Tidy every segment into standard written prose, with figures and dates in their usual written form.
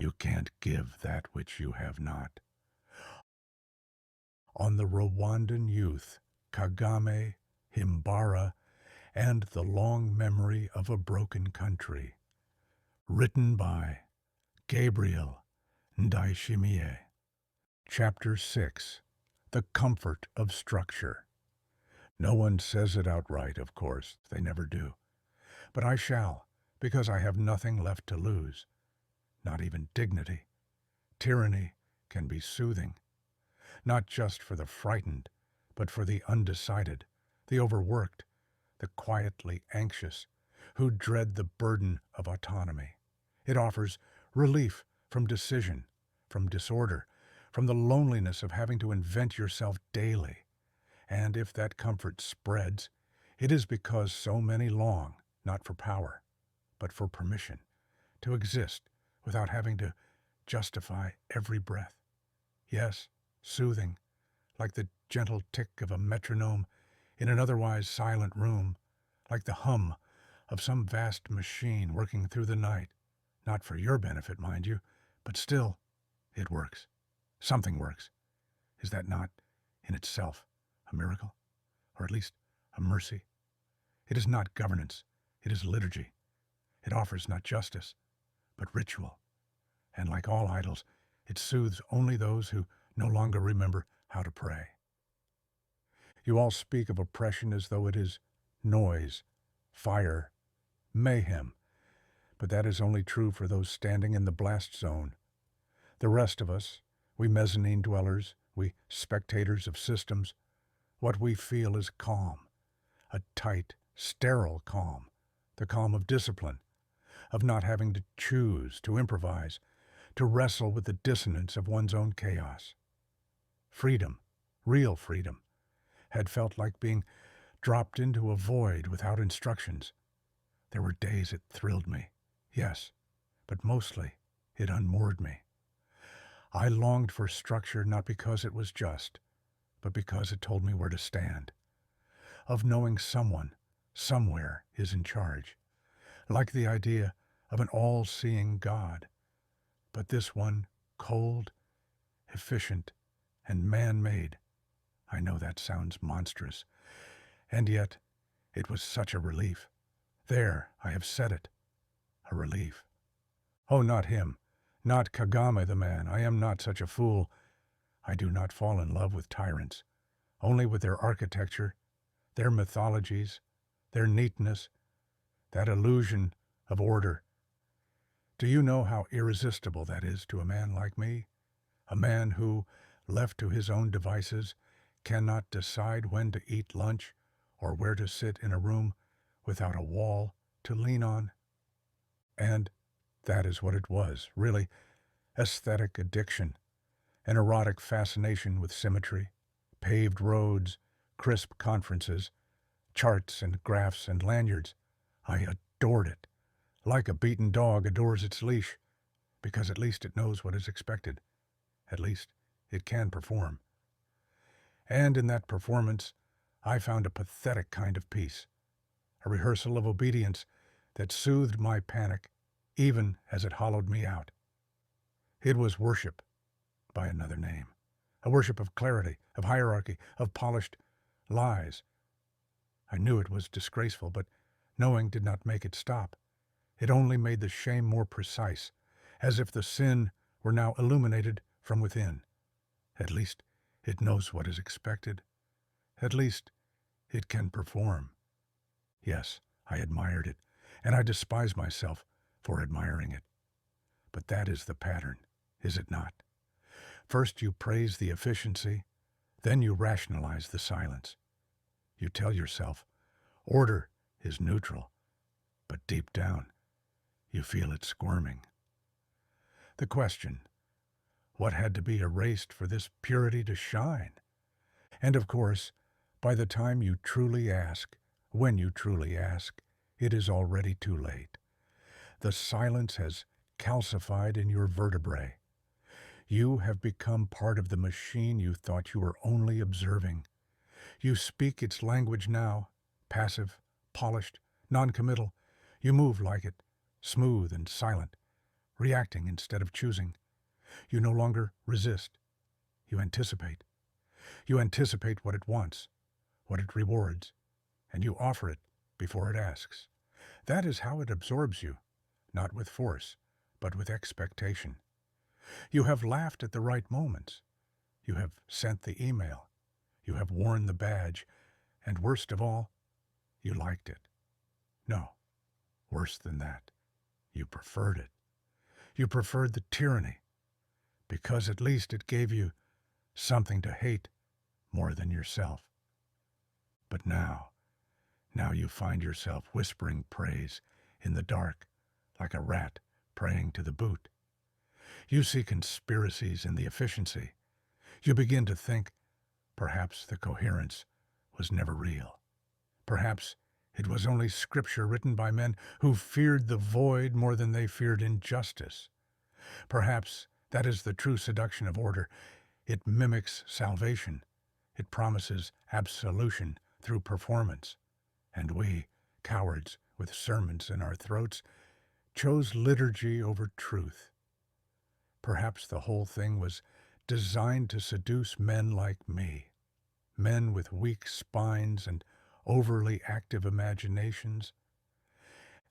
You can't give that which you have not. On the Rwandan youth, Kagame, Himbara, and the long memory of a broken country. Written by Gabriel Ndayishimiye. Chapter 6. The Comfort of Structure. No one says it outright, of course, they never do. But I shall, because I have nothing left to lose. Not even dignity. Tyranny can be soothing. Not just for the frightened, but for the undecided, the overworked, the quietly anxious, who dread the burden of autonomy. It offers relief from decision, from disorder, from the loneliness of having to invent yourself daily. And if that comfort spreads, it is because so many long, not for power, but for permission, to exist without having to justify every breath. Yes, soothing, like the gentle tick of a metronome in an otherwise silent room, like the hum of some vast machine working through the night. Not for your benefit, mind you, but still, it works. Something works. Is that not, in itself, a miracle? Or at least a mercy? It is not governance, it is liturgy. It offers not justice, but ritual. And like all idols, it soothes only those who no longer remember how to pray. You all speak of oppression as though it is noise, fire, mayhem, but that is only true for those standing in the blast zone. The rest of us, we mezzanine dwellers, we spectators of systems, what we feel is calm, a tight, sterile calm, the calm of discipline, of not having to choose, to improvise, to wrestle with the dissonance of one's own chaos. Freedom, real freedom, had felt like being dropped into a void without instructions. There were days it thrilled me, yes, but mostly it unmoored me. I longed for structure not because it was just, but because it told me where to stand, of knowing someone, somewhere, is in charge, like the idea of an all-seeing God. But this one, cold, efficient, and man-made. I know that sounds monstrous, and yet it was such a relief. There, I have said it, a relief. Oh, not him, not Kagame the man. I am not such a fool. I do not fall in love with tyrants, only with their architecture, their mythologies, their neatness, that illusion of order. Do you know how irresistible that is to a man like me? A man who, left to his own devices, cannot decide when to eat lunch or where to sit in a room without a wall to lean on? And that is what it was, really, aesthetic addiction, an erotic fascination with symmetry, paved roads, crisp conferences, charts and graphs and lanyards. I adored it, like a beaten dog adores its leash, because at least it knows what is expected. At least it can perform. And in that performance, I found a pathetic kind of peace, a rehearsal of obedience that soothed my panic, even as it hollowed me out. It was worship, by another name, a worship of clarity, of hierarchy, of polished lies. I knew it was disgraceful, but knowing did not make it stop. It only made the shame more precise, as if the sin were now illuminated from within. At least it knows what is expected. At least it can perform. Yes, I admired it, and I despise myself for admiring it. But that is the pattern, is it not? First you praise the efficiency, then you rationalize the silence. You tell yourself, order is neutral, but deep down, you feel it squirming. The question, what had to be erased for this purity to shine? And of course, by the time you truly ask, when you truly ask, it is already too late. The silence has calcified in your vertebrae. You have become part of the machine you thought you were only observing. You speak its language now, passive, polished, non-committal. You move like it, smooth and silent, reacting instead of choosing. You no longer resist. You anticipate. You anticipate what it wants, what it rewards, and you offer it before it asks. That is how it absorbs you, not with force, but with expectation. You have laughed at the right moments. You have sent the email. You have worn the badge. And worst of all, you liked it. No, worse than that. You preferred it. You preferred the tyranny, because at least it gave you something to hate more than yourself. But now you find yourself whispering praise in the dark like a rat praying to the boot. You see conspiracies in the efficiency. You begin to think perhaps the coherence was never real. Perhaps it was only scripture written by men who feared the void more than they feared injustice. Perhaps that is the true seduction of order. It mimics salvation. It promises absolution through performance. And we, cowards with sermons in our throats, chose liturgy over truth. Perhaps the whole thing was designed to seduce men like me, men with weak spines and overly active imaginations.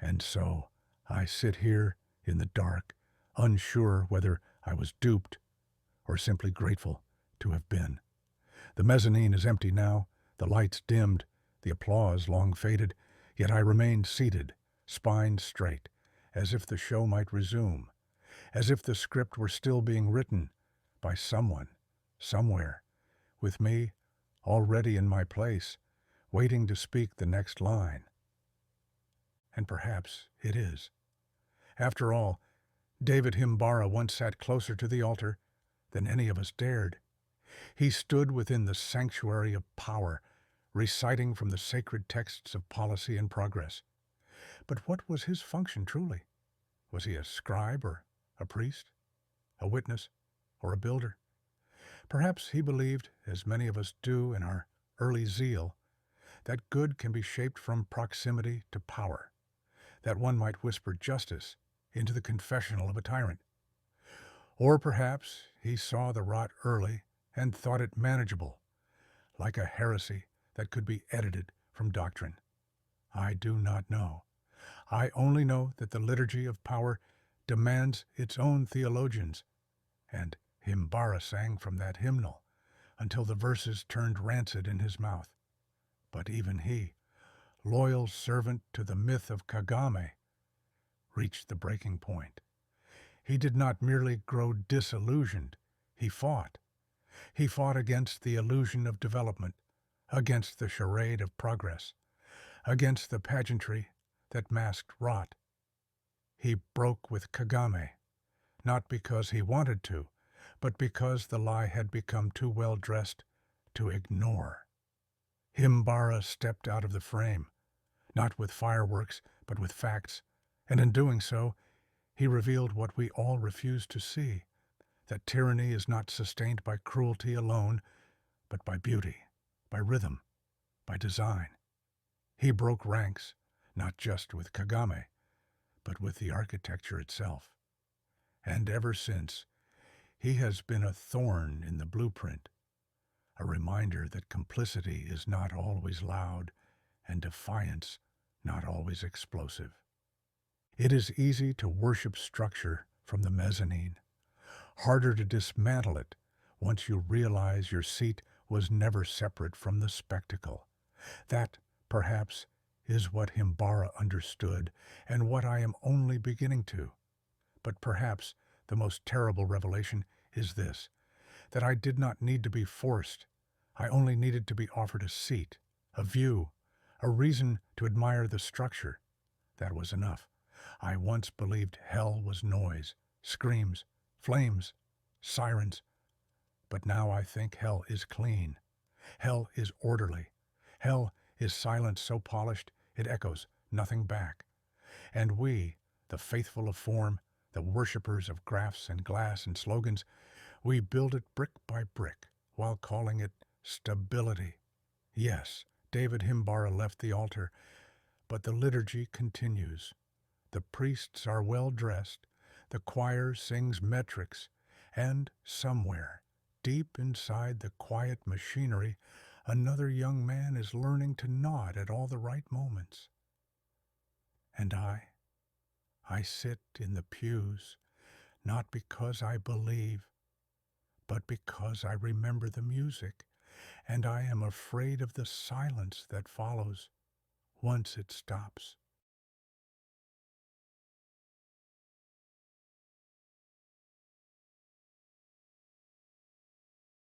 And so I sit here in the dark, unsure whether I was duped or simply grateful to have been. The mezzanine is empty now, the lights dimmed, the applause long faded, yet I remained seated, spine straight, as if the show might resume, as if the script were still being written by someone, somewhere, with me already in my place, waiting to speak the next line. And perhaps it is. After all, David Himbara once sat closer to the altar than any of us dared. He stood within the sanctuary of power, reciting from the sacred texts of policy and progress. But what was his function truly? Was he a scribe or a priest, a witness or a builder? Perhaps he believed, as many of us do in our early zeal, that good can be shaped from proximity to power, that one might whisper justice into the confessional of a tyrant. Or perhaps he saw the rot early and thought it manageable, like a heresy that could be edited from doctrine. I do not know. I only know that the liturgy of power demands its own theologians, and Himbara sang from that hymnal until the verses turned rancid in his mouth. But even he, loyal servant to the myth of Kagame, reached the breaking point. He did not merely grow disillusioned, he fought. He fought against the illusion of development, against the charade of progress, against the pageantry that masked rot. He broke with Kagame, not because he wanted to, but because the lie had become too well dressed to ignore. Himbara stepped out of the frame, not with fireworks, but with facts, and in doing so, he revealed what we all refuse to see, that tyranny is not sustained by cruelty alone, but by beauty, by rhythm, by design. He broke ranks, not just with Kagame, but with the architecture itself. And ever since, he has been a thorn in the blueprint, a reminder that complicity is not always loud and defiance not always explosive. It is easy to worship structure from the mezzanine, harder to dismantle it once you realize your seat was never separate from the spectacle. That, perhaps, is what Himbara understood and what I am only beginning to. But perhaps the most terrible revelation is this, that I did not need to be forced. I only needed to be offered a seat, a view, a reason to admire the structure. That was enough. I once believed hell was noise, screams, flames, sirens. But now I think hell is clean. Hell is orderly. Hell is silence so polished it echoes nothing back. And we, the faithful of form, the worshippers of graphs and glass and slogans, we build it brick by brick while calling it stability. Yes, David Himbara left the altar, but the liturgy continues. The priests are well dressed. The choir sings metrics, and somewhere, deep inside the quiet machinery, another young man is learning to nod at all the right moments. And I sit in the pews, not because I believe, but because I remember the music, and I am afraid of the silence that follows once it stops.